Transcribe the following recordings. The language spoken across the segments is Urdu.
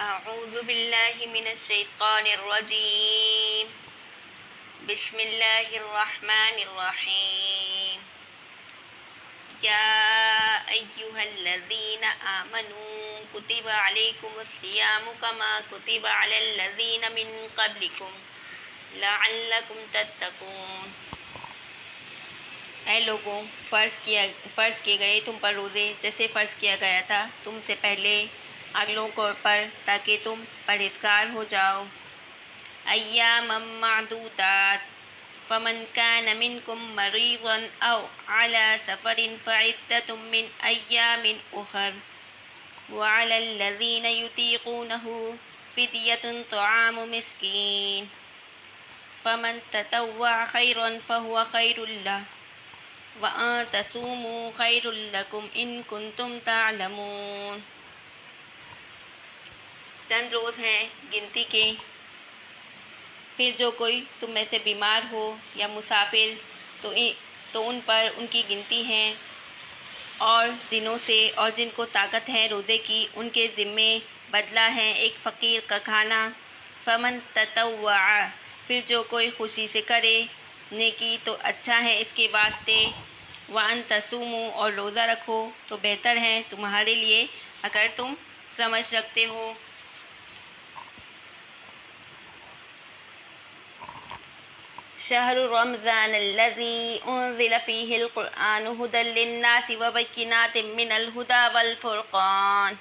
أعوذ بالله من الشيطان الرجيم. بسم الله الرحمن الرحيم. يا أيها الذين آمنوا كتب عليكم الصيام كما كتب على الذين من قبلكم لعلكم تتقون. اے لوگوں، فرض کیے گئے تم پر روزے جیسے فرض کیا گیا تھا تم سے پہلے اگلوں کو پر، تاکہ تم پرہیزگار ہو جاؤ۔ ایاما معدودات فمن كان منكم مريضا أو على سفر فعدة من أيام أخر وعلى الذين يطيقونه فدية طعام مسكين فمن تطوع خيرا فهو خير له وَأَن تَصُومُوا خَيْرٌ لَكُمْ إِن كُنتُمْ تَعْلَمُونَ۔ چند روز ہیں گنتی کے، پھر جو کوئی تم میں سے بیمار ہو یا مسافر تو ان پر ان کی گنتی ہے، اور دنوں سے، اور جن کو طاقت ہے روزے کی ان کے ذمے بدلہ ہے ایک فقیر کا کھانا۔ فمن تطوع، پھر جو کوئی خوشی سے کرے نیکی تو اچھا ہے اس کے واسطے۔ وَأَن تَصُومُوا، اور روزہ رکھو تو بہتر ہے تمہارے لیے اگر تم سمجھ رکھتے ہو۔ شہر رمضان الذی انزل فیہ القرآن ھدی للناس وبینات من الھدی والفرقان۔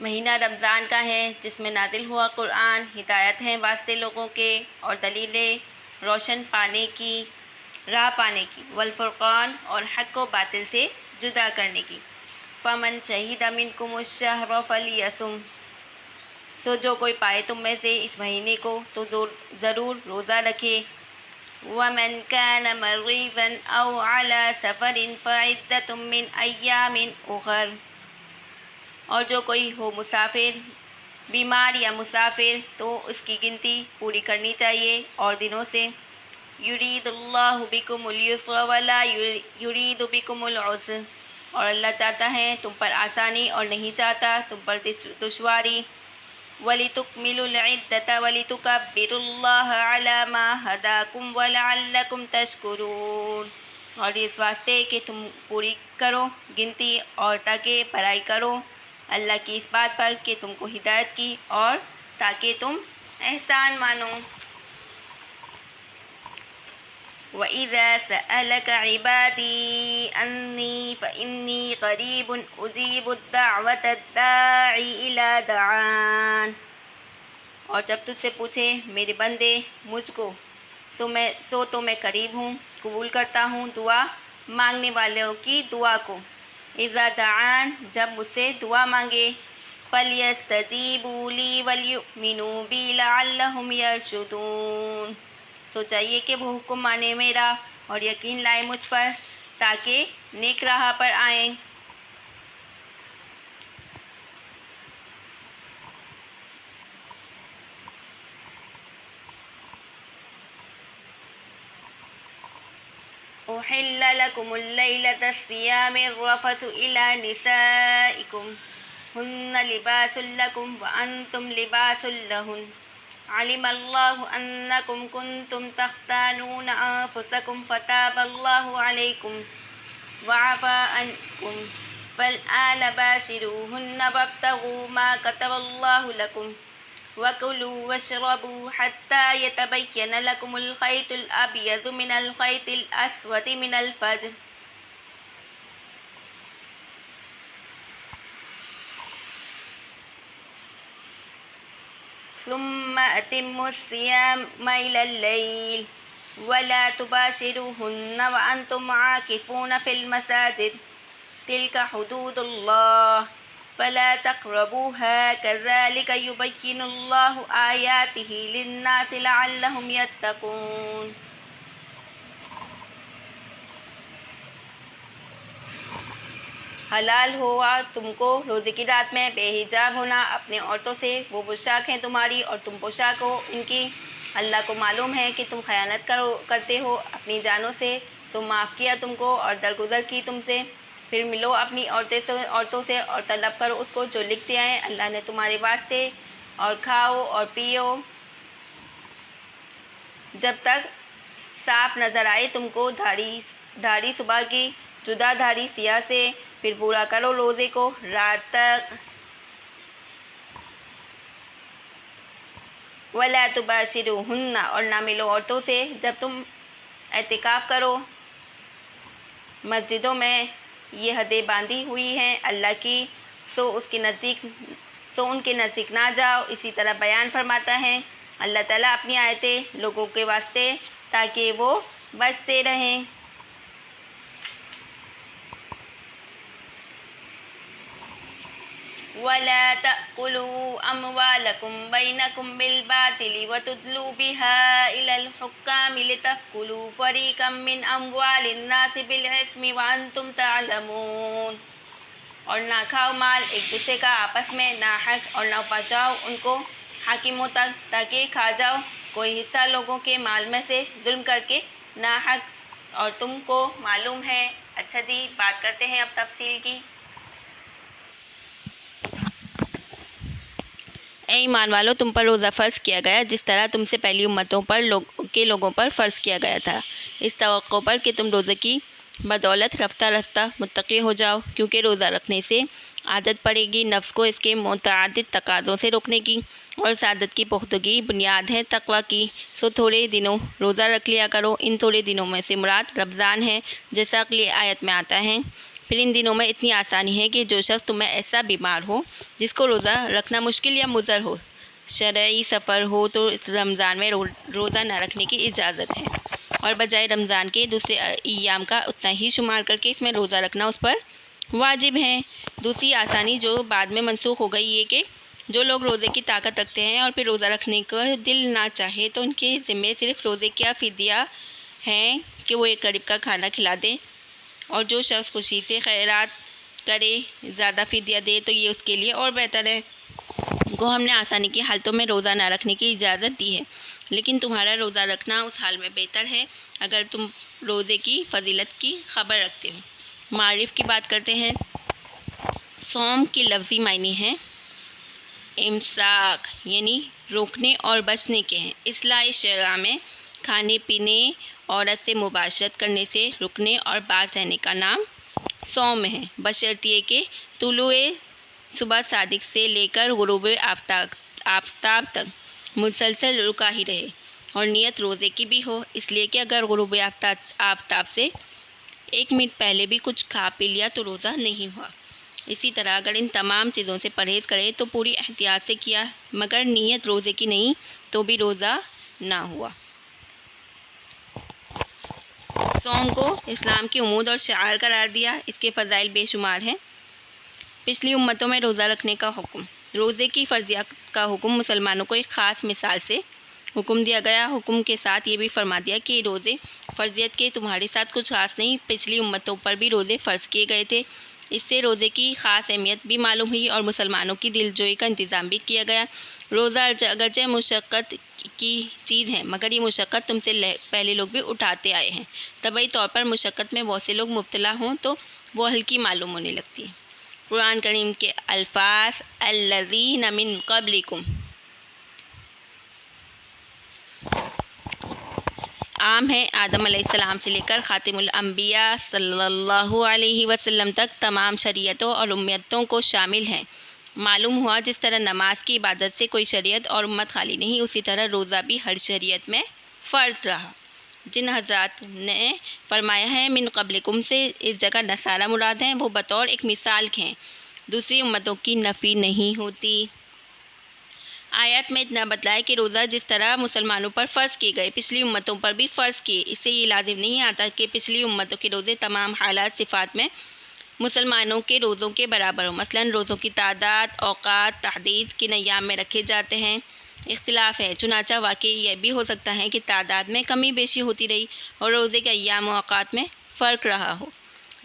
مہینہ رمضان کا ہے جس میں نازل ہوا قرآن، ہدایت ہے واسطے لوگوں کے اور دلیلیں روشن راہ پانے کی، والفرقان، اور حق و باطل سے جدا کرنے کی۔ فمن شہد منکم الشہر فلیصم، سو جو کوئی پائے تم میں سے اس مہینے کو تو ضرور روزہ رکھے۔ ومن كان مريضا أو على سفر فعدة من أيام أخر، اور جو کوئی ہو مسافر، بیمار یا مسافر تو اس کی گنتی پوری کرنی چاہیے اور دنوں سے۔ یرید اللہ بکم الیسر ولا یرید بکم العسر، اور اللہ چاہتا ہے تم پر آسانی اور نہیں چاہتا تم پر دشواری۔ وَلِتُكْمِلُوا الْعِدَّةَ وَلِتُكَبِّرُوا اللَّهَ عَلَى مَا هَدَاكُمْ وَلَعَلَّكُمْ تَشْكُرُونَ، اور اس واسطے کہ تم پوری کرو گنتی اور تاکہ بھلائی کرو اللہ کی اس بات پر کہ تم کو ہدایت کی اور تاکہ تم احسان مانو۔ وَإِذَا سَأَلَكَ عِبَادِي أَنِّي فَإِنِّي قَرِيبٌ أُجِيبُ الدَّعْوَةَ الدَّاعِ إِذَا دَعَانِ، اور جب تجھ سے پوچھے میرے بندے مجھ کو سو تو میں قریب ہوں، قبول کرتا ہوں دعا مانگنے والوں کی دعا کو۔ اذا دعان، جب مجھ سے دعا مانگے۔ فَلْيَسْتَجِيبُوا لِي وَلْيُؤْمِنُوا بِي لَعَلَّهُمْ يَرْشُدُونَ، سو چاہیے کہ وہ حکم مانے میرا اور یقین لائے مجھ پر تاکہ نیک راہ پر آئیں۔ أحل لكم الليلة الصيام الرفث إلى نسائكم هن لباس لكم وأنتم لباس لهن علم الله أنكم كنتم تختانون أنفسكم فتاب الله عليكم وعفى عنكم فالآن باشروهن وابتغوا ما كتب الله لكم وَكُلُوا وَاشْرَبُوا حَتَّى يَتَبَيَّنَ لَكُمُ الْخَيْطُ الْأَبْيَضُ مِنَ الْخَيْطِ الْأَسْوَدِ مِنَ الْفَجْرِ ثُمَّ أَتِمُّوا الصِّيَامَ إِلَى اللَّيْلِ وَلَا تُبَاشِرُوهُنَّ وَأَنْتُمْ عَاكِفُونَ فِي الْمَسَاجِدِ تِلْكَ حُدُودُ اللَّهِ فَلَا تَقْرَبُوهَا كَذَلِكَ يُبَيِّنُ اللَّهُ آيَاتِهِ لِلنَّاسِ لَعَلَّهُمْ يَتَّقُونَ۔ حلال ہوا تم کو روزے کی رات میں بے حجاب ہونا اپنے عورتوں سے، وہ پوشاک ہیں تمہاری اور تم پوشاک ہو ان کی۔ اللہ کو معلوم ہے کہ تم خیانت کرتے ہو اپنی جانوں سے، تو معاف کیا تم کو اور درگزر کی تم سے۔ پھر ملو اپنی عورتوں سے اور طلب کرو اس کو جو لکھ دیا ہے اللہ نے تمہارے واسطے، اور کھاؤ اور پیو جب تک صاف نظر آئے تم کو دھاڑی صبح کی جدا دھاڑی سیاہ سے، پھر پورا کرو روزے کو رات تک۔ وَلَا تُبَاشِرُوهُنَّ، اور نہ ملو عورتوں سے جب تم اعتکاف کرو مسجدوں میں، یہ حدیں باندھی ہوئی ہیں اللہ کی، سو ان کے نزدیک نہ جاؤ۔ اسی طرح بیان فرماتا ہے اللہ تعالیٰ اپنی آیتیں لوگوں کے واسطے تاکہ وہ بچتے رہیں۔ وَلَا تَأْكُلُوا أَمْوَالَكُمْ بَيْنَكُمْ بِالْبَاطِلِ وَتُدْلُوا بِهَا إِلَى الْحُكَّامِ لِتَأْكُلُوا فَرِيقًا مِّنْ أَمْوَالِ النَّاسِ بِالْإِثْمِ وَأَنْتُمْ تَعْلَمُونَ، اور نہ کھاؤ مال ایک دوسرے کا آپس میں ناحق، اور نہ پہنچاؤ ان کو حاکموں تک تاکہ کھا جاؤ کوئی حصہ لوگوں کے مال میں سے ظلم کر کے ناحق، اور تم کو معلوم ہے۔ اچھا جی، بات کرتے ہیں اب تفصیل کی۔ اے ایمان والو، تم پر روزہ فرض کیا گیا جس طرح تم سے پہلی امتوں پر لوگوں پر فرض کیا گیا تھا، اس توقع پر کہ تم روزے کی بدولت رفتہ رفتہ متقی ہو جاؤ، کیونکہ روزہ رکھنے سے عادت پڑے گی نفس کو اس کے متعدد تقاضوں سے روکنے کی، اور اس عادت کی پختگی بنیاد ہے تقویٰ کی۔ سو تھوڑے دنوں روزہ رکھ لیا کرو، ان تھوڑے دنوں میں سے مراد رمضان ہے جیسا اگلی آیت میں آتا ہے۔ پھر ان دنوں میں اتنی آسانی ہے کہ جو شخص تمہیں ایسا بیمار ہو جس کو روزہ رکھنا مشکل یا مضر ہو، شرعی سفر ہو، تو اس رمضان میں روزہ نہ رکھنے کی اجازت ہے، اور بجائے رمضان کے دوسرے ایام کا اتنا ہی شمار کر کے اس میں روزہ رکھنا اس پر واجب ہے۔ دوسری آسانی جو بعد میں منسوخ ہو گئی یہ کہ جو لوگ روزے کی طاقت رکھتے ہیں اور پھر روزہ رکھنے کا دل نہ چاہے تو ان کے ذمے صرف روزے کا فدیہ ہے کہ وہ ایک غریب کا کھانا کھلا دیں، اور جو شخص خوشی سے خیرات کرے زیادہ فدیہ دے تو یہ اس کے لیے اور بہتر ہے۔ گو ہم نے آسانی کی حالتوں میں روزہ نہ رکھنے کی اجازت دی ہے، لیکن تمہارا روزہ رکھنا اس حال میں بہتر ہے اگر تم روزے کی فضیلت کی خبر رکھتے ہو۔ معارف کی بات کرتے ہیں۔ صوم کی لفظی معنی ہے امساک، یعنی روکنے اور بچنے کے ہیں۔ اصلاح شرع میں کھانے پینے، عورت سے مباشرت کرنے سے رکنے اور باز رہنے کا نام صوم ہے، بشرطیے کہ طلوع صبح صادق سے لے کر غروب آفتاب تک مسلسل رکا ہی رہے، اور نیت روزے کی بھی ہو، اس لیے کہ اگر غروب آفتاب سے 1 منٹ پہلے بھی کچھ کھا پی لیا تو روزہ نہیں ہوا۔ اسی طرح اگر ان تمام چیزوں سے پرہیز کرے تو پوری احتیاط سے کیا مگر نیت روزے کی نہیں تو بھی روزہ نہ ہوا۔ صوم کو اسلام کی عمود اور شعار قرار دیا، اس کے فضائل بے شمار ہیں۔ پچھلی امتوں میں روزہ رکھنے کا حکم، روزے کی فرضیت کا حکم مسلمانوں کو ایک خاص مثال سے حکم دیا گیا۔ حکم کے ساتھ یہ بھی فرما دیا کہ روزے فرضیت کے تمہارے ساتھ کچھ خاص نہیں، پچھلی امتوں پر بھی روزے فرض کیے گئے تھے۔ اس سے روزے کی خاص اہمیت بھی معلوم ہوئی اور مسلمانوں کی دل جوئی کا انتظام بھی کیا گیا۔ روزہ اگرچہ مشقت کی چیز ہے مگر یہ مشقت تم سے پہلے لوگ بھی اٹھاتے آئے ہیں، طبعی طور پر مشقت میں بہت سے لوگ مبتلا ہوں تو وہ ہلکی معلوم ہونے لگتی ہے۔ قرآن کریم کے الفاظ الذین من قبلکم عام ہے، آدم علیہ السلام سے لے کر خاتم الانبیاء صلی اللہ علیہ وسلم تک تمام شریعتوں اور امتوں کو شامل ہیں۔ معلوم ہوا جس طرح نماز کی عبادت سے کوئی شریعت اور امت خالی نہیں، اسی طرح روزہ بھی ہر شریعت میں فرض رہا۔ جن حضرات نے فرمایا ہے من قبلکم سے اس جگہ نصارہ مراد ہیں، وہ بطور ایک مثال کے ہیں، دوسری امتوں کی نفی نہیں ہوتی۔ آیات میں اتنا بتلایا کہ روزہ جس طرح مسلمانوں پر فرض کیے گئے پچھلی امتوں پر بھی فرض کیے، اس سے یہ لازم نہیں آتا کہ پچھلی امتوں کے روزے تمام حالات صفات میں مسلمانوں کے روزوں کے برابر ہوں۔ مثلاً روزوں کی تعداد، اوقات، تحدید کن ایام میں رکھے جاتے ہیں اختلاف ہے، چنانچہ واقعی یہ بھی ہو سکتا ہے کہ تعداد میں کمی بیشی ہوتی رہی اور روزے کے ایام و اوقات میں فرق رہا ہو۔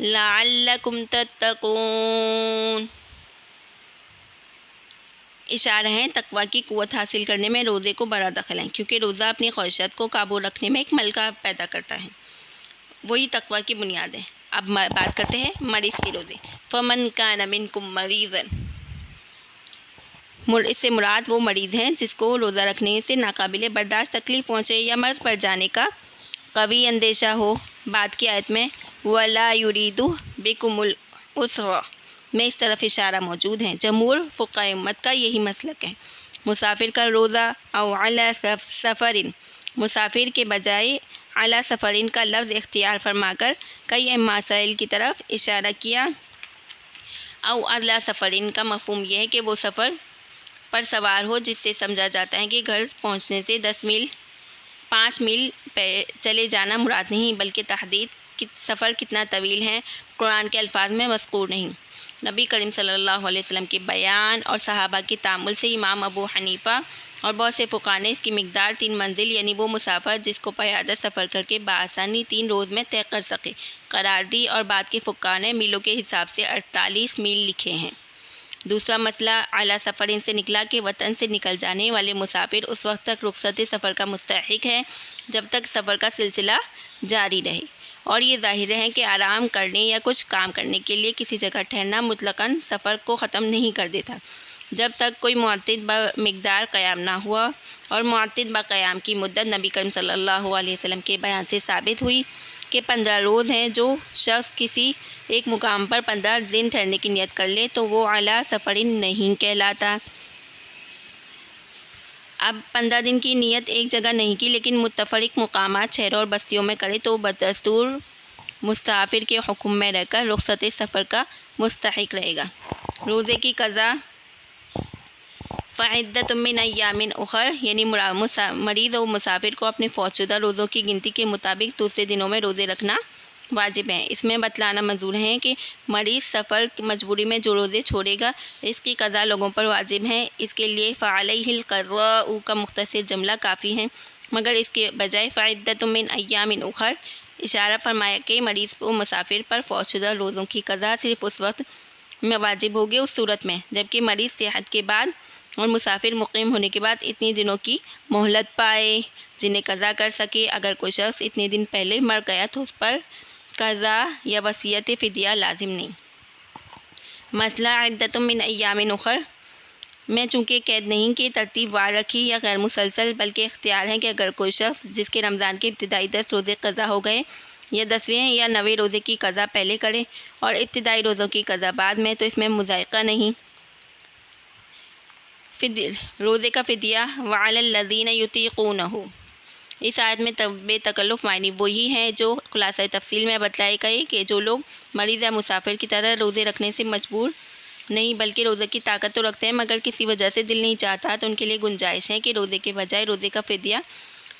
لعلکم تتقون، اشارہ ہے تقویٰ کی قوت حاصل کرنے میں روزے کو بڑا دخل ہے، کیونکہ روزہ اپنی خواہشات کو قابو رکھنے میں ایک ملکہ پیدا کرتا ہے، وہی تقویٰ کی بنیاد ہے۔ اب بات کرتے ہیں مریض کے روزے. فمن کان منکم مریضا، اس سے مراد وہ مریض ہیں جس کو روزہ رکھنے سے ناقابل برداشت تکلیف پہنچے یا مرض پڑ جانے کا قوی اندیشہ ہو. بعد کی آیت میں وَلَا يُرِيدُ بِكُمُ الْعُسْرَ میں اس طرف اشارہ موجود ہے. جمہور فقہاء امت کا یہی مسلک ہے. مسافر کا روزہ او علی سفر، مسافر کے بجائے علی سفرین کا لفظ اختیار فرما کر کئی مسائل کی طرف اشارہ کیا. او علی سفرین کا مفہوم یہ ہے کہ وہ سفر پر سوار ہو جس سے سمجھا جاتا ہے کہ گھر پہنچنے سے 5 میل چلے جانا مراد نہیں، بلکہ تحدید سفر کتنا طویل ہے قرآن کے الفاظ میں مذکور نہیں. نبی کریم صلی اللہ علیہ وسلم کے بیان اور صحابہ کی تأمل سے امام ابو حنیفہ اور بہت سے فقہاء نے اس کی مقدار 3 منزل یعنی وہ مسافر جس کو پیادہ سفر کر کے بآسانی 3 روز میں طے کر سکے قرار دی، اور بعد کے فقہاء نے میلوں کے حساب سے 48 میل لکھے ہیں. دوسرا مسئلہ اعلیٰ سفرین سے نکلا کہ وطن سے نکل جانے والے مسافر اس وقت تک رخصت سفر کا مستحق ہے جب تک سفر کا سلسلہ جاری رہے، اور یہ ظاہر ہے کہ آرام کرنے یا کچھ کام کرنے کے لیے کسی جگہ ٹھہرنا مطلقاً سفر کو ختم نہیں کر دیتا جب تک کوئی معتد بمقدار قیام نہ ہوا. اور معتد بقیام کی مدت نبی کریم صلی اللہ علیہ وسلم کے بیان سے ثابت ہوئی کہ 15 روز ہیں. جو شخص کسی ایک مقام پر 15 دن ٹھہرنے کی نیت کر لے تو وہ اعلیٰ سفرین نہیں کہلاتا. اب 15 دن کی نیت ایک جگہ نہیں کی لیکن متفرق مقامات شہروں اور بستیوں میں کرے تو بدستور مسافر کے حکم میں رہ کر رخصت سفر کا مستحق رہے گا. روزے کی قضا فعدۃ من ایام اخر یعنی مریض و مسافر کو اپنے فوت شدہ روزوں کی گنتی کے مطابق دوسرے دنوں میں روزے رکھنا واجب ہے. اس میں بتلانا منظور ہے کہ مریض سفر مجبوری میں جو روزے چھوڑے گا اس کی قضا لوگوں پر واجب ہے. اس کے لیے فعلیہ القضاء کا مختصر جملہ کافی ہے، مگر اس کے بجائے فعدۃ من ایام اخر اشارہ فرمایا کہ مریض و مسافر پر فوت شدہ روزوں کی قضا صرف اس وقت میں واجب ہوگی اس صورت میں جبکہ مریض صحت کے بعد اور مسافر مقیم ہونے کے بعد اتنی دنوں کی مہلت پائے جنہیں قضا کر سکے. اگر کوئی شخص اتنے دن پہلے مر گیا تو اس پر قضا یا وصیت فدیہ لازم نہیں. مسئلہ عدۃ من ایام اخر میں چونکہ قید نہیں کہ ترتیب وار رکھی یا غیر مسلسل، بلکہ اختیار ہے کہ اگر کوئی شخص جس کے رمضان کے ابتدائی 10 روزے قضا ہو گئے یا 10ویں یا 9ویں روزے کی قضا پہلے کرے اور ابتدائی روزوں کی قضا بعد میں تو اس میں مذائقہ نہیں. روزے کا فدیہ وعلی الذین یطیقونہ، اس آیت میں بے تکلف معنی وہی ہیں جو خلاصہ تفصیل میں بتلائے گئے کہ جو لوگ مریض یا مسافر کی طرح روزے رکھنے سے مجبور نہیں بلکہ روزے کی طاقت تو رکھتے ہیں مگر کسی وجہ سے دل نہیں چاہتا تو ان کے لیے گنجائش ہے کہ روزے کے بجائے روزے کا فدیہ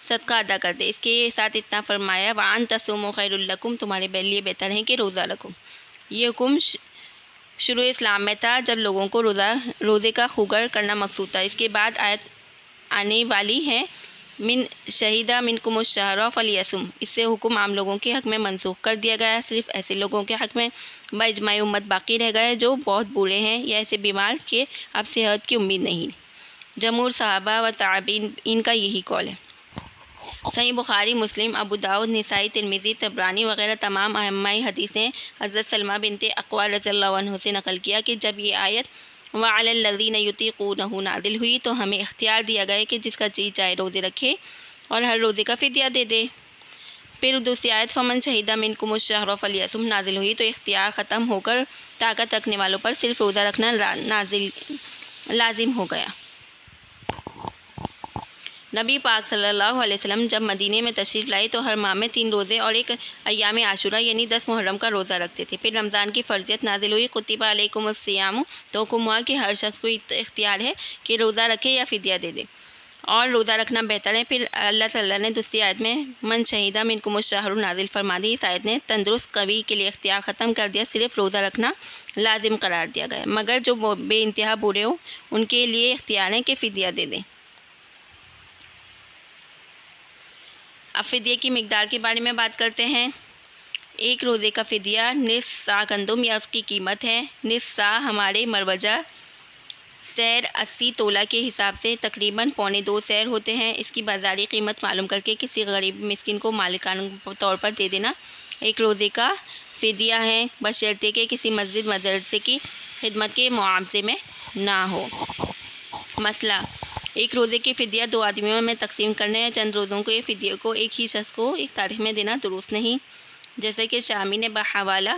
صدقہ ادا کر دے. اس کے ساتھ اتنا فرمایا وَأَن تَصُومُوا خَيْرٌ لَكُمْ، تمہارے لیے بہتر ہے کہ روزہ رکھو. یہ حکم شروع اسلام میں تھا جب لوگوں کو روزے کا خوگر کرنا مقصود تھا. اس کے بعد آیت آنے والی ہے من شہیدہ منکم الشہر فلیصم، اس سے حکم عام لوگوں کے حق میں منسوخ کر دیا گیا. صرف ایسے لوگوں کے حق میں باجماع امت باقی رہ گئے جو بہت بوڑھے ہیں یا ایسے بیمار کہ اب صحت کی امید نہیں. جمہور صحابہ و تابعین ان کا یہی قول ہے. صحیح بخاری، مسلم، ابو داؤد، نسائی، ترمذی، طبرانی وغیرہ تمام ائمہ حدیث نے حضرت سلمہ بنت اکوع رضی اللہ عنہ سے نقل کیا کہ جب یہ آیت وَعَلَى الَّذِينَ يُطِيقُونَهُ نازل ہوئی تو ہمیں اختیار دیا گیا کہ جس کا جی چاہے روزے رکھے اور ہر روزے کا فدیہ دے دے. پھر دوسری آیت فمن شہیدہ منکم الشہر فلیصم نازل ہوئی تو اختیار ختم ہو کر طاقت رکھنے والوں پر صرف روزہ رکھنا لازم ہو گیا. نبی پاک صلی اللہ علیہ وسلم جب مدینے میں تشریف لائے تو ہر ماہ میں 3 روزے اور ایک ایام عاشورہ یعنی 10 محرم کا روزہ رکھتے تھے. پھر رمضان کی فرضیت نازل ہوئی کتب علیکم الصیام، تو حکم ہوا کہ ہر شخص کو اختیار ہے کہ روزہ رکھے یا فدیہ دے دے اور روزہ رکھنا بہتر ہے. پھر اللہ تعالیٰ نے دوسری آیت میں من شہیدہ منکم الشہر نازل فرما دی. اس آیت نے تندرست قوی کے لیے اختیار ختم کر دیا، صرف روزہ رکھنا لازم قرار دیا گیا، مگر جو بے انتہا بوڑھے ہوں ان کے لیے اختیار ہے کہ فدیہ دے دیں. اب فدیے کی مقدار کے بارے میں بات کرتے ہیں. ایک روزے کا فدیہ نصف سا گندم یا اس کی قیمت ہے. نصف سا ہمارے مروجہ سیر 80 تولہ کے حساب سے تقریباً 1.25 سیر ہوتے ہیں. اس کی بازاری قیمت معلوم کر کے کسی غریب مسکین کو مالکانہ طور پر دے دینا ایک روزے کا فدیہ ہیں، بشرطے کہ کسی مسجد مدرسے کی خدمت کے معاوضے میں نہ ہو۔ مسئلہ، ایک روزے کے فدیہ 2 آدمیوں میں تقسیم کرنے یا چند روزوں کے فدیے کو ایک ہی شخص کو ایک تاریخ میں دینا درست نہیں، جیسے کہ شامی نے بحوالہ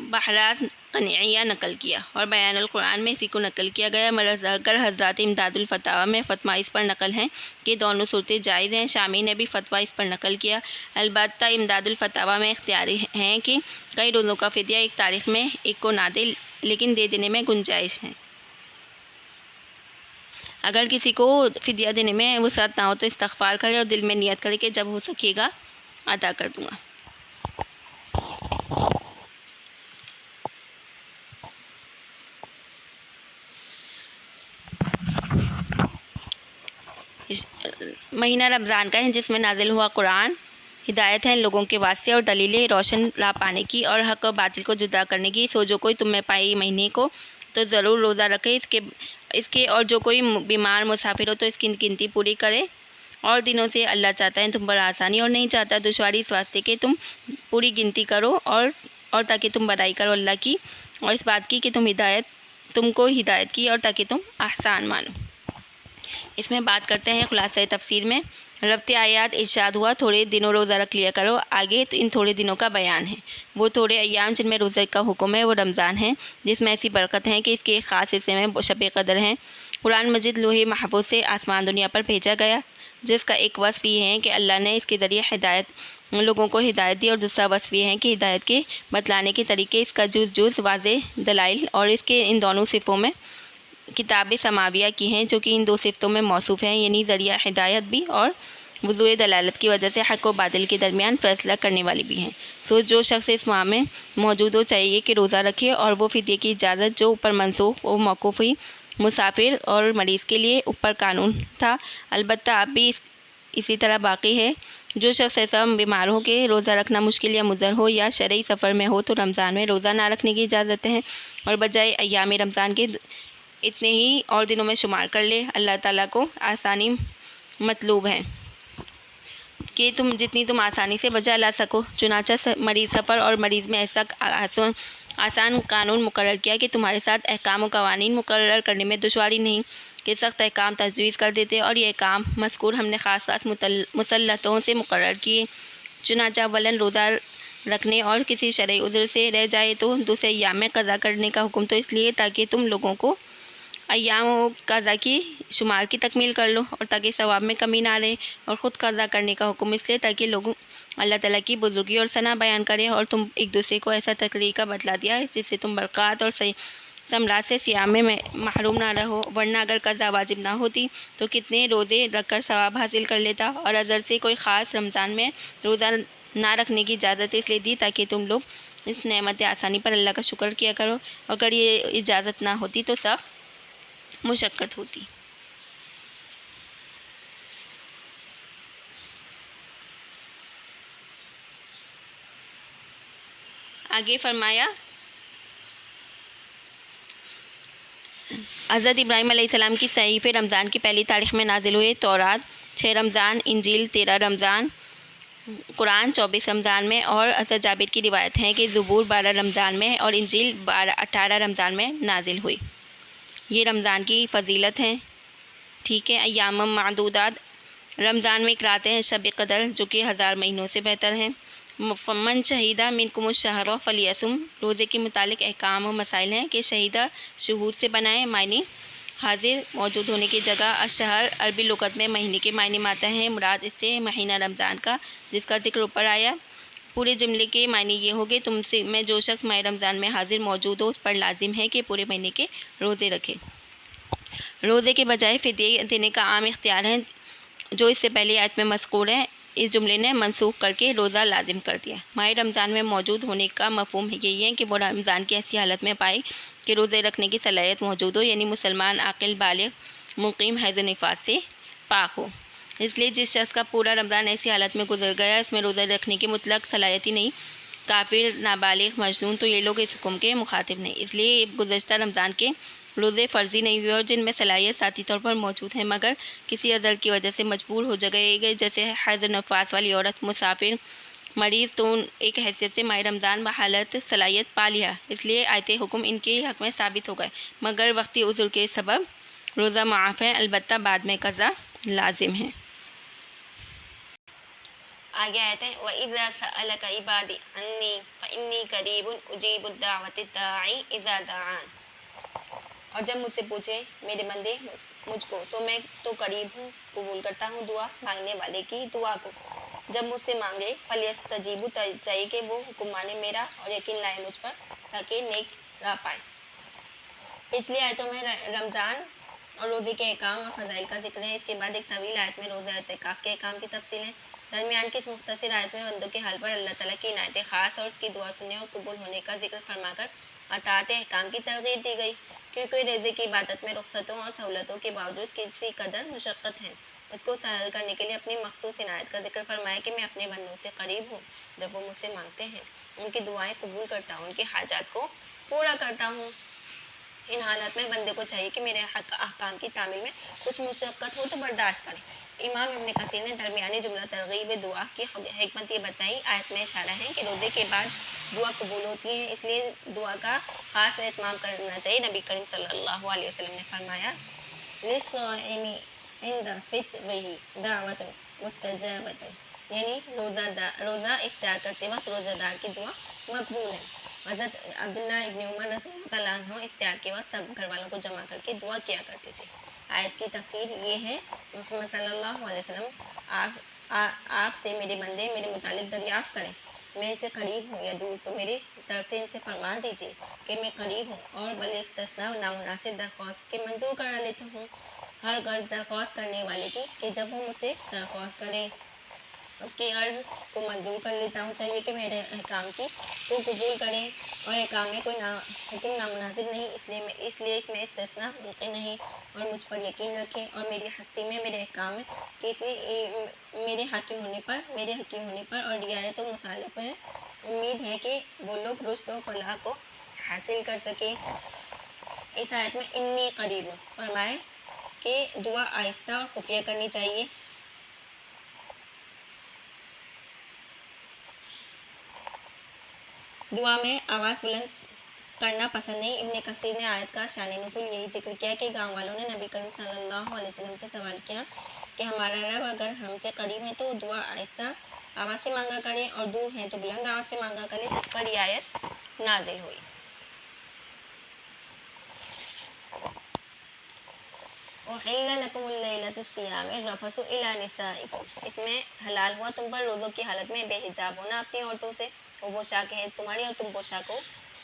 بحراس قنعیہ نقل کیا اور بیان القرآن میں اسی کو نقل کیا گیا، مگر حضرات امداد الفتاویٰ میں فتویٰ اس پر نقل ہیں کہ دونوں صورتیں جائز ہیں۔ شامی نے بھی فتویٰ اس پر نقل کیا، البتہ امداد الفتاویٰ میں اختیاری ہیں کہ کئی روزوں کا فدیہ ایک تاریخ میں ایک کو نہ دے، لیکن دے دینے میں گنجائش ہے۔ اگر کسی کو فدیہ دینے میں وسعت نہ ہو تو استغفار کرے اور دل میں نیت کرے کہ جب ہو سکے گا ادا کر دوں گا۔ مہینہ رمضان کا ہے جس میں نازل ہوا قرآن ہدایت ہے لوگوں کے واسطے اور دلیل روشن راہ پانے کی اور حق و باطل کو جدا کرنے کی۔ سو جو کوئی تم میں پائے مہینے کو تو ضرور روزہ رکھے اس کے اور جو کوئی بیمار مسافر ہو تو اس کی گنتی پوری کرے، اور دنوں سے اللہ چاہتا ہے تم پر آسانی اور نہیں چاہتا دشواری، اس واسطے کہ تم پوری گنتی کرو اور تاکہ تم بڑائی کرو اللہ کی، اور اس بات کی کہ تم کو ہدایت کی، اور تاکہ تم احسان مانو۔ اس میں بات کرتے ہیں خلاصہ تفسیر میں۔ ربط آیات ارشاد ہوا تھوڑے دنوں روزہ رکھ لیا کرو، آگے تو ان تھوڑے دنوں کا بیان ہے۔ وہ تھوڑے ایام جن میں روزے کا حکم ہے وہ رمضان ہے، جس میں ایسی برکت ہے کہ اس کے ایک خاص حصے میں شب قدر ہے۔ قرآن مجید لوح محفوظ سے آسمان دنیا پر بھیجا گیا، جس کا ایک وصف یہ ہے کہ اللہ نے اس کے ذریعے لوگوں کو ہدایت دی، اور دوسرا وصف یہ ہے کہ ہدایت کے بتلانے کے طریقے اس کا جز واضح دلائل اور اس کے ان دونوں صفوں میں کتاب سماویہ کی ہیں جو کہ ان 2 صفتوں میں موصوف ہیں، یعنی ذریعہ ہدایت بھی اور وضوح دلالت کی وجہ سے حق و باطل کے درمیان فیصلہ کرنے والی بھی ہیں۔ سو جو شخص اس ماہ میں موجود ہو چاہیے کہ روزہ رکھے، اور وہ فدیے کی اجازت جو اوپر منسوخ و موقوف ہوئی مسافر اور مریض کے لیے اوپر قانون تھا، البتہ اب بھی اسی طرح باقی ہے۔ جو شخص ایسا بیمار ہو کہ روزہ رکھنا مشکل یا مضر ہو یا شرعی سفر میں ہو تو رمضان میں روزہ نہ رکھنے کی اجازت ہے، اور بجائے ایام رمضان کے اتنے ہی اور دنوں میں شمار کر لے۔ اللہ تعالیٰ کو آسانی مطلوب ہے کہ جتنی تم آسانی سے بجا لا سکو، چنانچہ مریض سفر اور مریض میں ایسا آسان قانون مقرر کیا کہ تمہارے ساتھ احکام و قوانین مقرر کرنے میں دشواری نہیں کہ سخت احکام تجویز کر دیتے، اور یہ احکام مذکور ہم نے خاص مسلطوں سے مقرر کیے۔ چنانچہ اولاً روزہ رکھنے اور کسی شرعی عذر سے رہ جائے تو دوسرے ایام میں قضا کرنے کا حکم تو اس لیے تاکہ تم لوگوں کو ایام و قضا کی شمار کی تکمیل کر لو، اور تاکہ ثواب میں کمی نہ رہے، اور خود قضا کرنے کا حکم اس لیے تاکہ لوگ اللہ تعالیٰ کی بزرگی اور ثنا بیان کریں، اور تم ایک دوسرے کو ایسا طریقہ بتلا دیا جس سے تم برکات اور ثمرات سے صیام میں محروم نہ رہو، ورنہ اگر قضا واجب نہ ہوتی تو کتنے روزے رکھ کر ثواب حاصل کر لیتا۔ اور اظہر سے کوئی خاص رمضان میں روزہ نہ رکھنے کی اجازت اس لیے دی تاکہ تم لوگ اس نعمت آسانی پر اللہ کا شکر کیا کرو، اگر یہ اجازت نہ ہوتی تو سخت مشقت ہوتی۔ آگے فرمایا حضرت ابراہیم علیہ السلام کی صحیفے رمضان کی پہلی تاریخ میں نازل ہوئے، تورات 6 رمضان، انجیل 13 رمضان، قرآن 24 رمضان میں، اور حضرت جابر کی روایت ہے کہ زبور 12 رمضان میں اور انجیل 18 رمضان میں نازل ہوئی۔ یہ رمضان کی فضیلت ہے، ٹھیک ہے۔ ایام معدودات، رمضان میں ایک رات ہے شب قدر جو کہ 1000 مہینوں سے بہتر ہے۔ من شہیدہ منکم الشہر فلیصم، روزے کے متعلق احکام و مسائل ہیں کہ شہیدہ شہود سے بنائیں، معنی حاضر موجود ہونے کی جگہ، الشہر عربی لغت میں مہینے کے معنی میں آتا ہے، مراد اس سے مہینہ رمضان کا جس کا ذکر اوپر آیا۔ پورے جملے کے معنی یہ ہوگے تم سے میں جو شخص ماہ رمضان میں حاضر موجود ہو اس پر لازم ہے کہ پورے مہینے کے روزے رکھے۔ روزے کے بجائے فدیے دینے کا عام اختیار ہے جو اس سے پہلی آیت میں مذکور ہے، اس جملے نے منسوخ کر کے روزہ لازم کر دیا۔ ماہ رمضان میں موجود ہونے کا مفہوم یہی ہے کہ وہ رمضان کی ایسی حالت میں پائے کہ روزے رکھنے کی صلاحیت موجود ہو، یعنی مسلمان عاقل بالغ مقیم حیض و نفاس سے پاک ہو۔ اس لیے جس شخص کا پورا رمضان ایسی حالت میں گزر گیا اس میں روزہ رکھنے کی مطلق صلاحیت ہی نہیں، کافر، نابالغ، مجنون، تو یہ لوگ اس حکم کے مخاطب نہیں۔ اس لیے گزشتہ رمضان کے روزے فرضی نہیں ہوئے، اور جن میں صلاحیت ذاتی طور پر موجود ہے مگر کسی عذر کی وجہ سے مجبور ہو گئے، جیسے حیض و نفاس والی عورت، مسافر، مریض تو ایک حیثیت سے ماہ رمضان بحالت صلاحیت پا لیا، اس لیے آیت حکم ان کے حق میں ثابت ہو گئے، مگر وقتی عذر کے سبب روزہ معاف ہے، البتہ بعد میں قضا لازم ہے۔ آگے آیت ہے وَإِذَا سَأَلَكَ عِبَادِي عَنِّي فَإِنِّي قَرِيبٌ أُجِيبُ الدَّعْوَةَ الدَّاعِ إِذَا دَعَانِ۔ اور جب مجھ سے پوچھے میرے بندے مجھ کو تو میں تو قریب ہوں، قبول کرتا ہوں دعا مانگنے والے کی دعا کو۔ جب مجھ سے مانگے فَلْيَسْتَجِیبُوا، چاہیے کہ وہ حکم مانے میرا اور یقین لائے مجھ پر تاکہ نیک راہ پائیں۔ پچھلی آیتوں میں رمضان اور روزے کے احکام اور فضائل کا ذکر ہے، اس کے بعد ایک طویل آیت میں روزہ اعتکاف کے احکام کی تفصیل ہے۔ درمیان کی اس مختصر آیت میں بندوں کے حال پر اللہ تعالیٰ کی عنایت خاص اور اس کی دعا سننے اور قبول ہونے کا ذکر فرما کر اطاعت احکام کی ترغیب دی گئی، کیونکہ روزے کی عبادت میں رخصتوں اور سہولتوں کے باوجود کسی قدر مشقت ہے۔ اس کو سہل کرنے کے لیے اپنی مخصوص عنایت کا ذکر فرمایا کہ میں اپنے بندوں سے قریب ہوں، جب وہ مجھ سے مانگتے ہیں ان کی دعائیں قبول کرتا ہوں، ان کی حاجات کو پورا کرتا ہوں۔ ان حالات میں بندے کو چاہیے کہ میرے احکام کی تعمیل میں کچھ مشقت ہو تو برداشت کریں۔ امام ابن کثیر نے درمیانی جملہ ترغیب دعا کی حکمت یہ بتائی، آیت میں اشارہ ہے کہ روزے کے بعد دعا قبول ہوتی ہے، اس لیے دعا کا خاص اہتمام کرنا چاہیے۔ نبی کریم صلی اللہ علیہ وسلم نے فرمایا لِلصَّائِمِ عِندَ فِطْرِهِ دعوۃ مستجابۃ، یعنی روزہ افطار کرتے وقت روزہ دار کی دعا مقبول ہے۔ حضرت عبداللہ ابن عمر رضی اللہ تعالیٰ عنہ افطار کے وقت سب گھر والوں کو جمع کر کے دعا کیا کرتے تھے۔ آیت کی تفسیر یہ ہے محمد صلی اللہ علیہ وسلم آپ سے میرے بندے میرے متعلق دریافت کریں، میں ان سے قریب ہوں یا دور، تو میری طرف سے ان سے فرما دیجیے کہ میں قریب ہوں اور بالاستثناء نامناسب درخواست کے منظور کرا لیتا ہوں ہر غرض درخواست کرنے والے کی، کہ جب وہ مجھ سے درخواست کرے اس کی عرض کو منظور کر لیتا ہوں۔ چاہیے کہ میرے احکام کی کو قبول کریں، اور احکام میں کوئی حکم نامناسب نہیں، اس لیے اس میں استثناء ممکن نہیں، اور مجھ پر یقین رکھیں اور میری ہستی میں میرے احکام میں میرے حکیم ہونے پر اور رعایت و مصالحت میں امید ہے کہ وہ لوگ رشد و فلاح کو حاصل کر سکیں۔ اس آیت میں انی قریب فرمائے کہ دعا آہستہ اور خفیہ کرنی چاہیے۔ دعا میں آواز بلند کرنا پسند نہیں۔ ابن کثیر نے آیت کا شان نزول یہی ذکر کیا کہ گاؤں والوں نے نبی کریم صلی اللہ علیہ وسلم سے سوال کیا کہ ہمارا رب اگر ہم سے قریب ہے تو دعا آہستہ آواز سے مانگا کریں اور دور ہیں تو بلند آواز سے مانگا کریں۔ اس پر یہ آیت نازل ہوئی۔ اُحِلَّ لَكُمُ اللَّيْلَةُ الصِّيَامِ الرَّفَثُ إِلَىٰ نِسَائِكُمْ، اس میں حلال ہوا تم پر روزوں کی حالت میں بے حجاب ہونا اپنی عورتوں سے، وہ پوشاک ہے تمہاری اور تم پوشاک ہو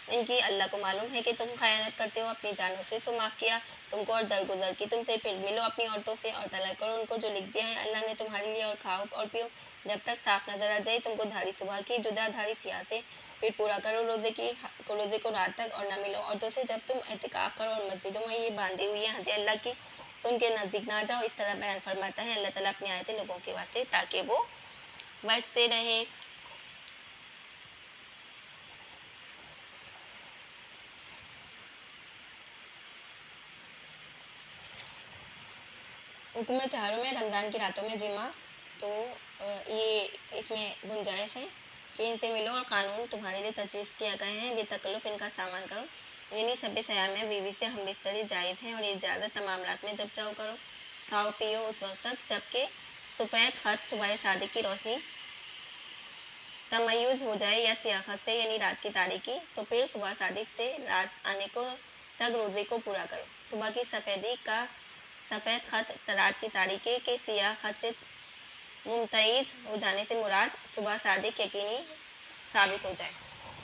ان کی، اللہ کو معلوم ہے کہ تم خیانت کرتے ہو اپنی جانوں سے، سو معاف کیا تم کو اور درگزر کی تم سے، پھر ملو اپنی عورتوں سے اور طلب کرو ان کو جو لکھ دیا ہے اللہ نے تمہارے لیے، اور کھاؤ اور پیو جب تک صاف نظر آ جائے تم کو دھاڑی صبح کی جدا دھاڑی سیاہ سے، پھر پورا کرو روزے کو رات تک، اور نہ ملو عورتوں سے جب تم اعتکاف کرو، اور مسجدوں میں یہ باندھی ہوئی ہے ہدیہ اللہ کی، سو ان کے نزدیک نہ جاؤ۔ اس طرح بیان فرماتا ہے اللہ تعالیٰ اپنی آیتیں لوگوں کے واسطے تاکہ وہ بچتے رہیں۔ حکم چہاروں میں رمضان کی راتوں میں جمع، تو یہ اس میں گنجائش ہے کہ ان سے ملو، اور قانون تمہارے لیے تجویز کیا گئے ہیں بے تکلف ان کا سامان کرو، یعنی شب سیام میں بیوی سے ہم بستری جائز ہے، اور اجازت تمام رات میں جب چاہو کرو، کھاؤ پیو اس وقت تک جب کہ سفید خط صبح صادق کی روشنی تمیز ہو جائے، یا سیاہ خط سے یعنی رات کی تاریکی، تو پھر صبح صادق سے رات آنے کو تک روزے کو پورا کرو۔ صبح کی سفیدی کا سفید خط رات کی تاریکی کے سیاہ خط سے ممتاز ہو جانے سے مراد صبح صادق یقینی ثابت ہو جائے۔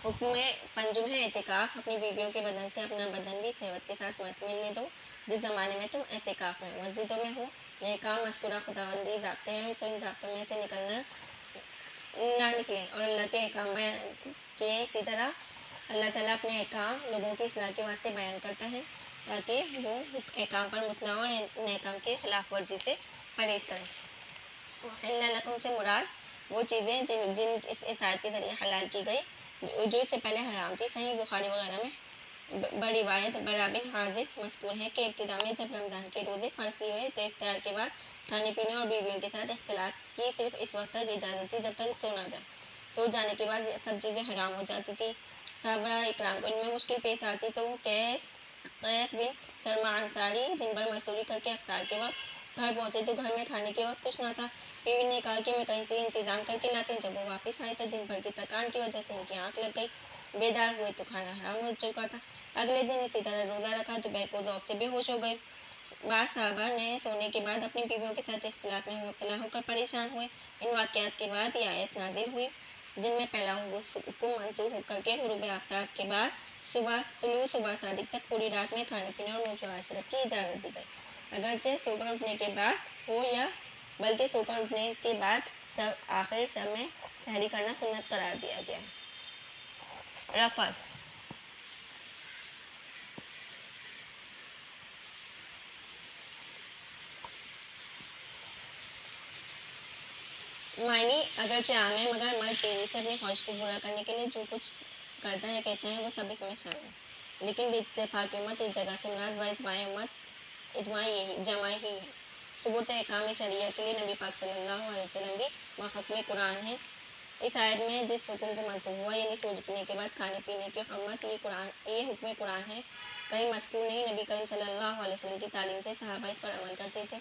حکم پنجم ہے اعتکاف، اپنی بیویوں کے بدن سے اپنا بدن بھی شہوت کے ساتھ مت ملنے دو جس زمانے میں تم اعتکاف میں مسجدوں میں ہو۔ یہ کام مذکورہ خداوندی ضابطے ہیں، سو ان ضابطوں میں سے نہ نکلیں اور اللہ کے احکام بیان کیے۔ اسی طرح اللہ تعالیٰ اپنے احکام لوگوں کی اصلاح کے واسطے بیان کرتا ہے تاکہ وہ احکام پر مطلع ہوں اور ان احکام کی خلاف ورزی سے پرہیز کریں۔ اُحِلَّ لَكُمْ سے مراد وہ چیزیں جن اس آیت کے ذریعے حلال کی گئی جو اس سے پہلے حرام تھی۔ صحیح بخاری وغیرہ میں بروایت برا بن عازب مذکور ہے کہ ابتدا میں جب رمضان کے روزے فرض ہوئے تو افطار کے بعد کھانے پینے اور بیویوں کے ساتھ اختلاط کی صرف اس وقت تک اجازت تھی جب تک سو نہ جائے، سو جانے کے بعد سب چیزیں حرام ہو جاتی تھی۔ صحابہ اکرام کو ان میں مشکل پیش آتی تو قیس بن سرما انصاری دن بھر مزدوری کر کے افطار کے وقت گھر پہنچے تو گھر میں کھانے کے وقت کچھ نہ تھا۔ بیوی نے کہا کہ میں کہیں سے انتظام کر کے لاتی ہوں۔ جب وہ واپس آئے تو دن بھر کی تکان کی وجہ سے ان کی آنکھ لگ گئی۔ بیدار ہوئے تو کھانا حرام ہو چکا تھا۔ اگلے دن اسی طرح روزہ رکھا، دوپہر کو ذوق سے بے ہوش ہو گئے۔ بعض صحابہ نے سونے کے بعد اپنی بیویوں کے ساتھ اختلاط میں مبتلا ہو کر پریشان ہوئے۔ ان واقعات کے بعد یہ آیت نازل ہوئی جن میں پہلا حکم منسوخ ہو کر کے غروب آفتاب کے بعد طلوع صبح صادق تک پوری رات میں کھانے پینے اور منہ معاشرت کی اجازت دی گئی، اگرچہ سو کر اٹھنے کے بعد ہو یا بلکہ سو کر اٹھنے کے بعد آخر شب میں سحری کرنا سنت قرار دیا گیا ہے۔ رفث معنی اگرچہ عام ہے مگر مرد تیزی سے اپنی خواہش کو پورا کرنے کے لیے جو کچھ کرتا ہے کہتے ہیں وہ سب اس میں شامل ہے، لیکن باتفاق امت اس جگہ سے مراد و اجماع ہی ہے۔ ثبوت احکام شرعیہ کے لیے نبی پاک صلی اللہ علیہ وسلم بھی محکم قرآن ہیں۔ اس آیت میں جس حکم کو منسوخ ہوا یعنی سوجنے کے بعد کھانے پینے کی حرمت، یہ حکم قرآن ہے، کہیں مذکور نہیں۔ نبی کریم صلی اللہ علیہ وسلم کی تعلیم سے صحابہ اس پر عمل کرتے تھے۔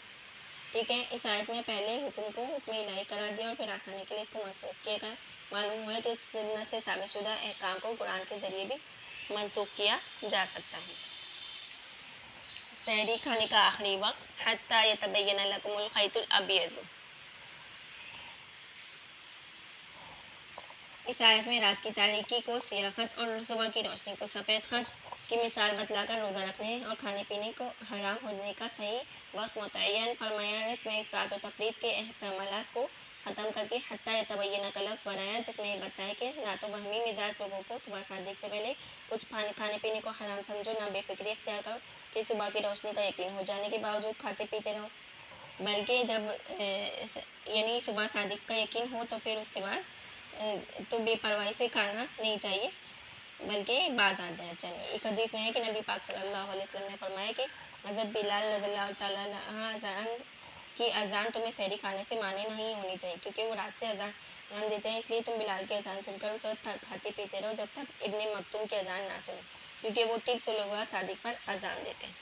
ٹھیک ہے، اس آیت میں پہلے حکم کو حکم الہی قرار دیا اور پھر آسانی کے لیے اس کو منسوخ کیا گیا۔ معلوم ہوا کہ سنت سے ثابت شدہ احکام کو قرآن کے ذریعے بھی منسوخ کیا جا سکتا ہے۔ سحری کھانے کا آخری وقت حتی یتبین لکم الخیط الابیض۔ اس آیت میں رات کی تاریکی کو سیاہ خط اور صبح کی روشنی کو سفید خط کی مثال بتلا کر روزہ رکھنے اور کھانے پینے کو حرام ہونے کا صحیح وقت متعین فرمایا۔ اس میں افراط و تفریط کے احتمالات کو ختم کر کے حتی یتبین کا لفظ بنایا، جس میں یہ بتایا کہ نہ تو وہمی مزاج لوگوں کو صبح صادق سے پہلے کچھ کھانے پینے کو حرام سمجھو، نہ بے فکری اختیار کرو کہ صبح کی روشنی کا یقین ہو جانے کے باوجود کھاتے پیتے رہو، بلکہ جب یعنی صبح صادق کا یقین ہو تو پھر اس کے بعد تو بے پرواہی سے کھانا نہیں چاہیے بلکہ باز آ جائے چاہیے۔ ایک حدیث میں ہے کہ نبی پاک صلی اللہ علیہ وسلم نے فرمایا کہ حضرت بلال رضی اللہ تعالیٰ عنہ کی اذان تمہیں سحری کھانے سے مانع نہیں ہونی چاہیے، کیونکہ وہ رات سے اذان دیتے ہیں، اس لیے تم بلال کی اذان سن کر اس وقت کھاتے پیتے رہو جب تک ابن مکتوم کی اذان نہ سنو، کیونکہ وہ ٹھیک صبح صادق پر اذان دیتے ہیں۔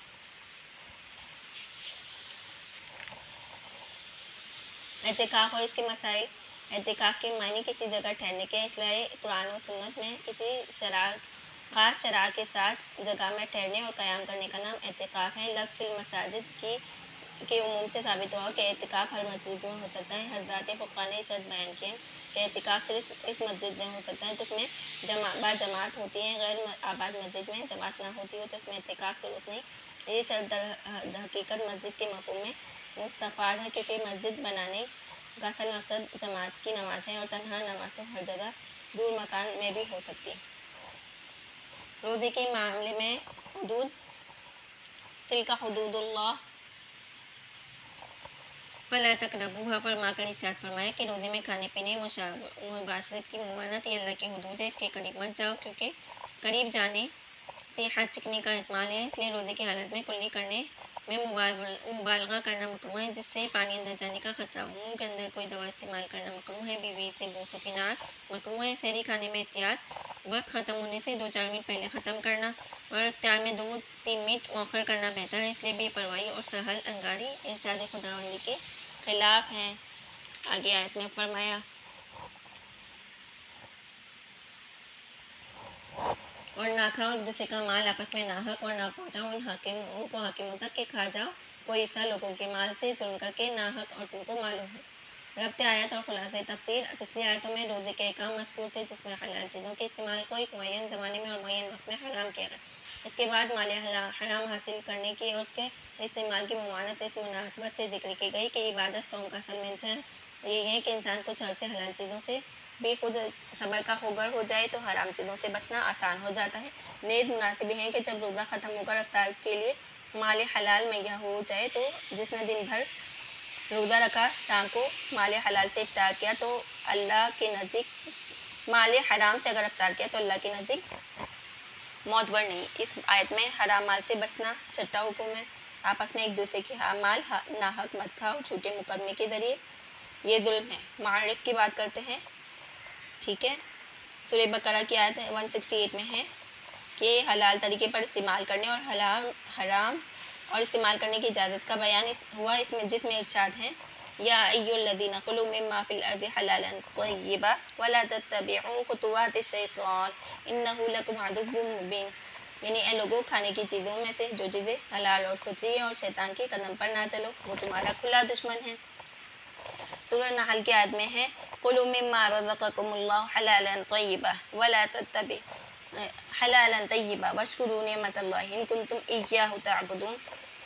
اعتکاف اور اس کے مسائل۔ اعتکاف کے معنی کسی جگہ ٹھہرنے کے، اصلاح قرآن و سنت میں کسی خاص شرح کے ساتھ جگہ میں ٹھہرنے اور قیام کرنے کا نام اعتکاف ہے۔ لفظ فی المساجد کے عموم سے ثابت ہوا کہ اعتکاف ہر مسجد میں ہو سکتا ہے۔ حضرات فقہاء نے شرط بیان کی ہے کہ اعتکاف صرف اس مسجد میں ہو سکتا ہے جس میں باجماعت ہوتی ہے، غیر آباد مسجد میں جماعت نہ ہوتی ہو تو اس میں اعتکاف درست نہیں۔ یہ شرط در حقیقت مسجد کے مفہوم میں مستفاد ہے، کیونکہ مسجد بنانے کا اصل مقصد جماعت کی نماز ہے اور تنہا نماز تو ہر جگہ دور مکان میں بھی ہو سکتی ہے۔ روزے کے معاملے میں حدود۔ تلک حدود اللہ فلا تقربوها فرما کر ارشاد فرمایا کہ روزے میں کھانے پینے مباشرت کی ممانعت یہ اللہ کی حدود ہے، اس کے قریب مت جاؤ کیونکہ قریب جانے سے ہاتھ چکنے کا احتمال ہے، اس لیے روزے کی حالت میں کلی کرنے میں مبالغہ کرنا مکروہ ہے جس سے پانی اندر جانے کا خطرہ ہو۔ منہ کے اندر کوئی دوا استعمال کرنا مکروہ ہے، بیوی سے بوس و کنار مکروہ ہے۔ سحری کھانے میں احتیاط، وقت ختم ہونے سے 2-4 منٹ پہلے ختم کرنا اور افطار میں 2-3 منٹ مؤخر کرنا بہتر ہے، اس لیے بے پرواہی اور سہل انگاری ارشاد خداوندی کے خلاف ہیں۔ آگے آیت میں فرمایا اور نہ کھاؤ ایک دوسرے کا مال آپس میں ناحق اور نہ پہنچاؤ ان کو حاکموں تک کہ کھا جاؤ کوئی حصہ لوگوں کے مال سے ظلم کر کے ناحق، اور تم کو معلوم ہے۔ ربط آیت اور خلاصہ تفسیر۔ پچھلی آیتوں میں روزے کے احکام مذکور تھے جس میں حلال چیزوں کے استعمال کو ایک معین زمانے میں اور معین وقت میں حرام کیا گیا۔ اس کے بعد مال حرام حاصل کرنے کی اور اس کے استعمال کی ممانعت اس مناسبت سے ذکر کی گئی کہ عبادت صوم کا اصل منشا یہ ہے کہ انسان کچھ عرصے حلال چیزوں سے بھی خود صبر کا خوگر ہو جائے تو حرام چیزوں سے بچنا آسان ہو جاتا ہے۔ نیز مناسب ہے کہ جب روزہ ختم ہو کر افطار کے لیے مال حلال مہیا ہو جائے تو جس نے دن بھر روزہ رکھا شام کو مال حلال سے افطار کیا تو اللہ کے نزدیک مال حرام سے اگر افطار کیا تو اللہ کے نزدیک معتبر نہیں۔ اس آیت میں حرام مال سے بچنا چھٹا حکم ہے۔ آپس میں ایک دوسرے کی مال ناحق مت کھاؤ، جھوٹے مقدمے کے ذریعے، یہ ظلم ہے۔ معارف کی بات کرتے ہیں۔ ٹھیک ہے. سورہ بقرہ کی آیت 168 میں ہے کہ حلال طریقے پر استعمال کرنے اور حرام اور استعمال کرنے کی اجازت کا بیان ہوا اس میں، جس میں ارشاد ہے یا ایھا الذین کلوا مما فی الارض حلالا طیبا ولا تتبعوا خطوات الشیطان انہ لکم عدو مبین. یعنی اے لوگوں، کھانے کی چیزوں میں سے جو چیزیں حلال اور ستھری ہیں اور شیطان کے قدم پر نہ چلو، وہ تمہارا کھلا دشمن ہے. سورہ نحل کی آیت میں ہے کلوا مما رزقکم اللہ حلالا طیبا ولا تتبعوا حلالا طیبا واشکروا نعمت اللہ ان کنتم ایاہ تعبدون.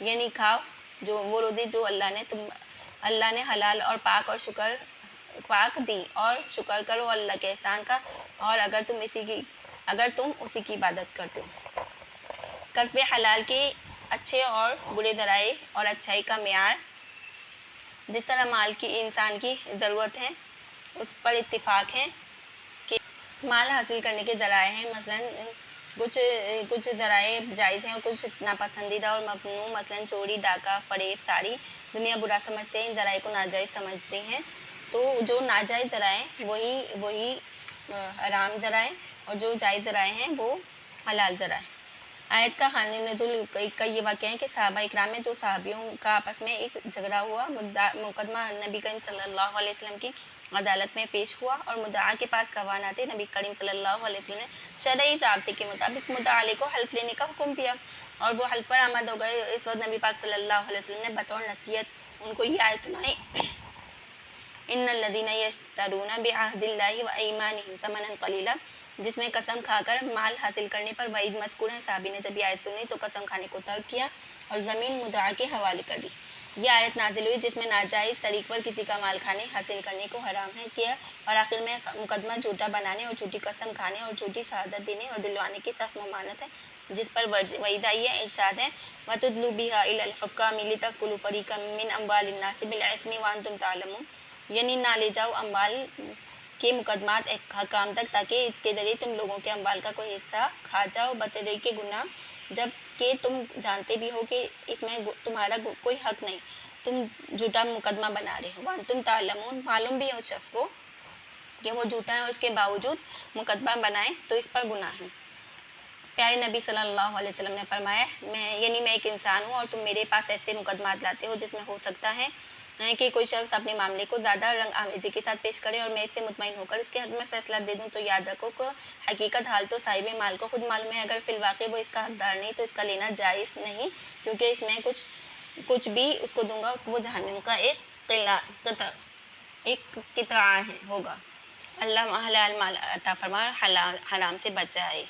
یعنی کھاؤ جو وہ روزی جو اللہ نے حلال اور پاک دی، اور شکر کرو اللہ کے احسان کا، اور اگر تم اسی کی عبادت کرتے ہو. کسب حلال کے اچھے اور برے ذرائع اور اچھائی کا معیار جس طرح مال کی انسان کی ضرورت ہے اس پر اتفاق ہے کہ مال حاصل کرنے کے ذرائع ہیں. مثلاً کچھ ذرائع جائز ہیں اور کچھ ناپسندیدہ اور ممنوع. مثلاً چوری، ڈاکہ، فریب. ساری دنیا برا سمجھتے ہیں، ان ذرائع کو ناجائز سمجھتے ہیں. تو جو ناجائز ذرائع وہی حرام ذرائع، اور جو جائز ذرائع ہیں وہ حلال ذرائع. آیت کا حال نزول کا یہ واقعہ ہے کہ صحابہ اکرام میں دو صحابیوں کا آپس میں ایک جھگڑا ہوا. مقدمہ نبی کریم صلی اللہ علیہ وسلم کی عدالت میں پیش ہوا اور مدعا کے پاس گواہ نہ تھے. نبی کریم صلی اللہ علیہ وسلم نے شرعی ضابطے کے مطابق مدعا کو حلف لینے کا حکم دیا اور وہ حلف پر آمد ہو گئے. اس وقت نبی پاک صلی اللہ علیہ وسلم نے بطور نصیحت ان کو یہ آیت سنائی ان الذین یشترون بعہد اللہ وایمانہم ثمنا قلیلا، جس میں قسم کھا کر مال حاصل کرنے پر وعید مذکور ہے. صحابی نے جب یہ آیت سنی تو قسم کھانے کو ترک کیا اور زمین مدعا کے حوالے کر دی. یہ آیت نازل ہوئی جس میں ناجائز طریق پر کسی کا مال کھانے حاصل کرنے کو حرام ہے کیا، اور آخر میں مقدمہ جھوٹا بنانے اور جھوٹی قسم کھانے اور جھوٹی شہادت دینے اور دلوانے کی سخت ممانعت ہے جس پر وعید آئی ہے. ارشاد ہے وَتُدْلُوا بِهَا إِلَى الْحُكَّامِ لِتَأْكُلُوا فَرِيقًا مِّنْ أَمْوَالِ النَّاسِ بِالْإِثْمِ وَأَنْتُمْ تَعْلَمُونَ. یعنی نہ لے جاؤ اموال کے مقدمات حکام تک تاکہ اس کے ذریعے تم لوگوں کے اموال کا کوئی حصہ کھا جاؤ بطریقِ گناہ، جب کہ تم جانتے بھی ہو کہ اس میں تمہارا کوئی حق نہیں. تم جھوٹا مقدمہ بنا رہے ہو. وَأَنْتُمْ تَعْلَمُونَ، معلوم بھی ہے اس شخص کو کہ وہ جھوٹا ہے اور اس کے باوجود مقدمہ بنائے تو اس پر گناہ ہے. پیارے نبی صلی اللہ علیہ وسلم نے فرمایا میں ایک انسان ہوں اور تم میرے پاس ایسے مقدمات لاتے ہو جس میں ہو سکتا ہے کہ کوئی شخص اپنے معاملے کو زیادہ رنگ آمیزی کے ساتھ پیش کرے اور میں اس سے مطمئن ہو کر اس کے حق میں فیصلہ دے دوں. تو یاد رکھو کہ حقیقت حال تو صاحب مال کو خود معلوم ہے. اگر فی الواقع وہ اس کا حقدار نہیں تو اس کا لینا جائز نہیں، کیونکہ اس میں کچھ بھی اس کو دوں گا اس کو وہ جہنم کا ایک قطعہ ہوگا. اللہ حلال مال عطا فرما، حرام سے بچائے.